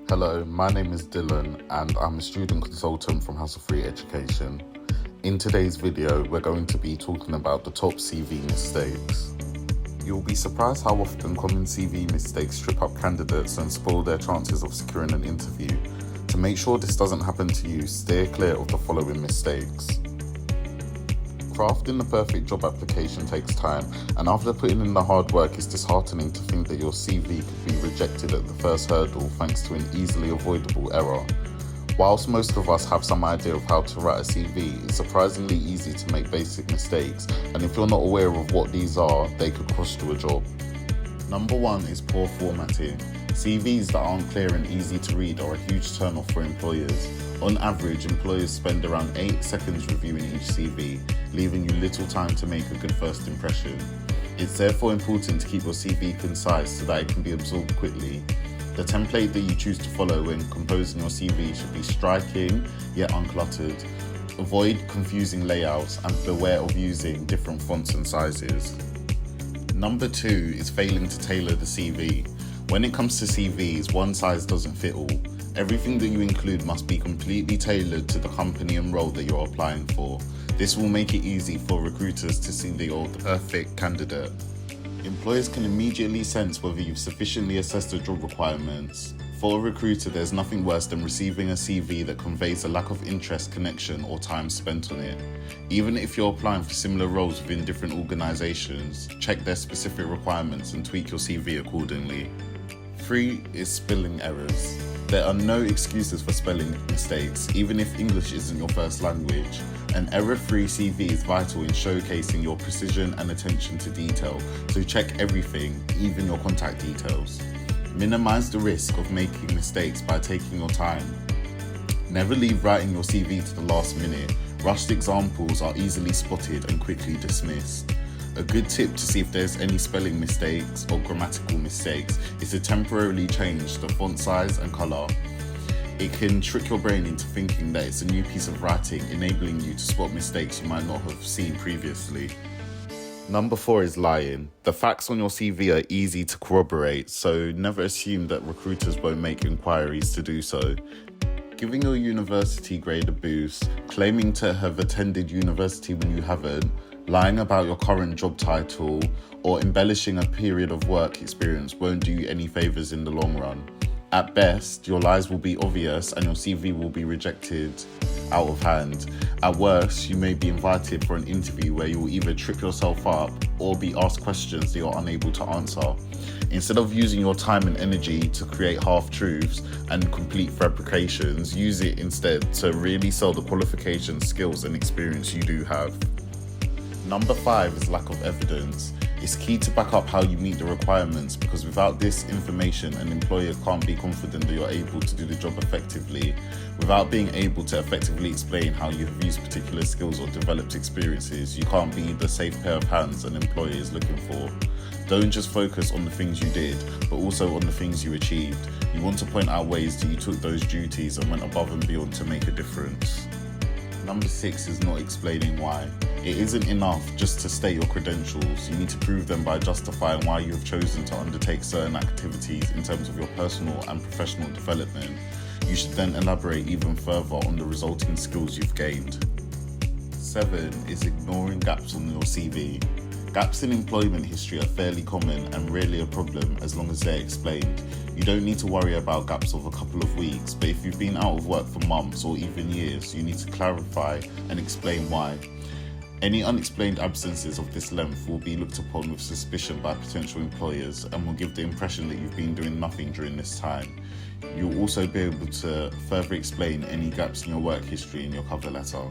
Hello, my name is Dylan and I'm a student consultant from Hassle-Free Education. In today's video, we're going to be talking about the top CV mistakes. You'll be surprised how often common CV mistakes trip up candidates and spoil their chances of securing an interview. To make sure this doesn't happen to you, steer clear of the following mistakes. Crafting the perfect job application takes time, and after putting in the hard work, it's disheartening to think that your CV could be rejected at the first hurdle thanks to an easily avoidable error. Whilst most of us have some idea of how to write a CV, it's surprisingly easy to make basic mistakes, and if you're not aware of what these are, they could cost you a job. Number 1 is poor formatting. CVs that aren't clear and easy to read are a huge turn-off for employers. On average, employers spend around 8 seconds reviewing each CV, leaving you little time to make a good first impression. It's therefore important to keep your CV concise so that it can be absorbed quickly. The template that you choose to follow when composing your CV should be striking yet uncluttered. Avoid confusing layouts and beware of using different fonts and sizes. Number 2 is failing to tailor the CV. When it comes to CVs, one size doesn't fit all. Everything that you include must be completely tailored to the company and role that you're applying for. This will make it easy for recruiters to see that you're the perfect candidate. Employers can immediately sense whether you've sufficiently assessed the job requirements. For a recruiter, there's nothing worse than receiving a CV that conveys a lack of interest, connection, or time spent on it. Even if you're applying for similar roles within different organisations, check their specific requirements and tweak your CV accordingly. 3 is spelling errors. There are no excuses for spelling mistakes, even if English isn't your first language. An error-free CV is vital in showcasing your precision and attention to detail, so check everything, even your contact details. Minimize the risk of making mistakes by taking your time. Never leave writing your CV to the last minute. Rushed examples are easily spotted and quickly dismissed. A good tip to see if there's any spelling mistakes or grammatical mistakes is to temporarily change the font size and colour. It can trick your brain into thinking that it's a new piece of writing, enabling you to spot mistakes you might not have seen previously. Number 4 is lying. The facts on your CV are easy to corroborate, so never assume that recruiters won't make inquiries to do so. Giving your university grade a boost, claiming to have attended university when you haven't, lying about your current job title, or embellishing a period of work experience won't do you any favours in the long run. At best, your lies will be obvious and your CV will be rejected out of hand. At worst, you may be invited for an interview where you will either trip yourself up or be asked questions that you're unable to answer. Instead of using your time and energy to create half-truths and complete fabrications, use it instead to really sell the qualifications, skills and experience you do have. Number 5 is lack of evidence. It's key to back up how you meet the requirements, because without this information, an employer can't be confident that you're able to do the job effectively. Without being able to effectively explain how you have used particular skills or developed experiences, you can't be the safe pair of hands an employer is looking for. Don't just focus on the things you did, but also on the things you achieved. You want to point out ways that you took those duties and went above and beyond to make a difference. Number 6 is not explaining why. It isn't enough just to state your credentials. You need to prove them by justifying why you have chosen to undertake certain activities in terms of your personal and professional development. You should then elaborate even further on the resulting skills you've gained. 7 is ignoring gaps on your CV. Gaps in employment history are fairly common and rarely a problem as long as they're explained. You don't need to worry about gaps of a couple of weeks, but if you've been out of work for months or even years, you need to clarify and explain why. Any unexplained absences of this length will be looked upon with suspicion by potential employers and will give the impression that you've been doing nothing during this time. You'll also be able to further explain any gaps in your work history in your cover letter.